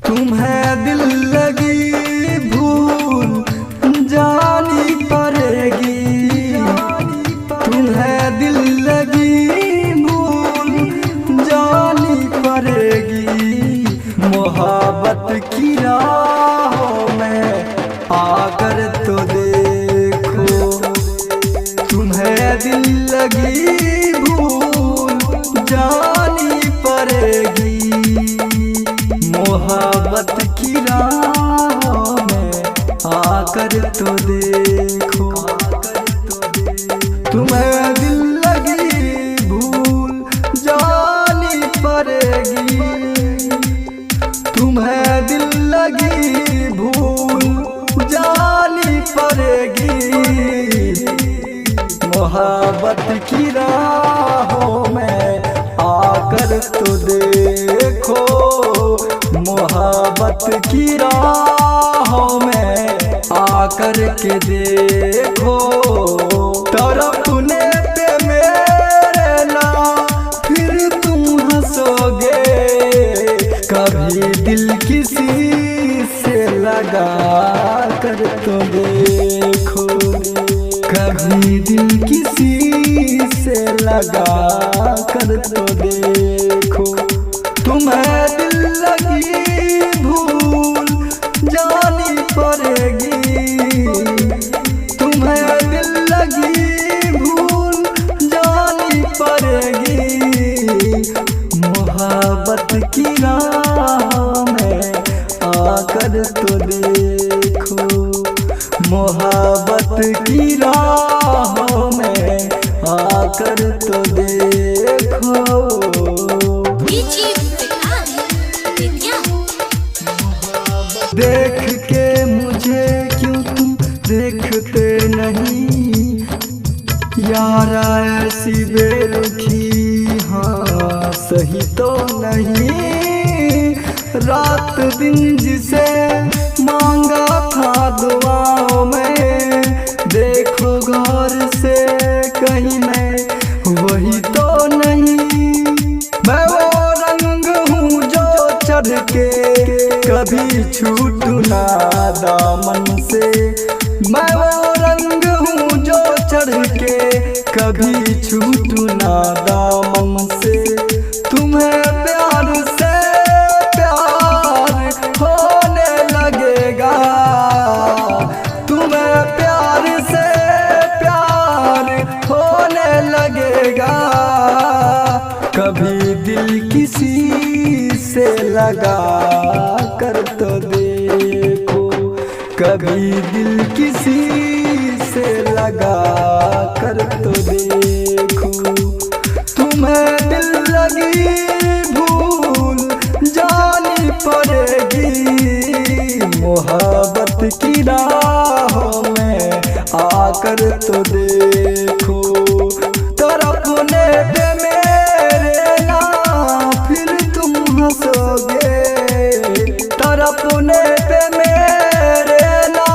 तुम्हें दिल लगी भूल जानी पड़ेगी, तुम्हें दिल लगी भूल जानी पड़ेगी। मोहब्बत की राहों में आकर तो देखो, तुम्हें दिल लगी भूल जानी पड़ेगी। मोहब्बत की राहों में आकर तो देखो, तुम्हें दिल लगी भूल जानी पड़ेगी, तुम्हें दिल लगी भूल जानी पड़ेगी। मोहब्बत की राहों में आकर तो देखो, मोहब्बत की राहों में आकर के देखो। तड़पने पे मेरे ना फिर तुम हंसोगे, कभी दिल किसी से लगा कर तो देखो, कभी दिल किसी से लगा कर तो देखो। तुम्हें दिल लगी भूल जानी पड़ेगी, तुम्हें दिल लगी भूल जानी पड़ेगी। मोहब्बत की राह में आकर तो देखो, मोहब्बत की राह में आकर तो देखो। देख के मुझे क्यों तुम देखते नहीं, यारा ऐसी बेरुखी हाँ सही तो नहीं। रात दिन जिसे मांगा था दुआओं में, देखो गौर से कहीं मैं वही तो नहीं। मैं वो रंग हूँ जो चढ़ के कभी छूट ना दामन से, मैं वो रंग हूँ जो चढ़ के कभी छूट ना दामन से। तुम्हें प्यार से प्यार होने लगेगा, तुम्हें प्यार से प्यार होने लगेगा। कभी दिल किसी से लगा कर तो देखो, कभी दिल किसी से लगा कर तो देखो। तुम्हें दिल लगी भूल जानी पड़ेगी, मोहब्बत की राहों में आकर तो देखो। तड़पने पे मेरे ना फिर तुम हंसोगे, तड़पने पे मेरे ना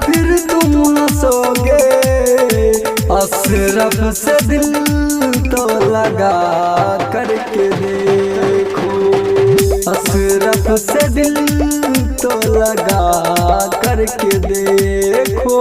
फिर तुम हंसोगे। अशरफ से दिल तो लगा करके देखो, अशरफ से दिल तो लगा करके देखो।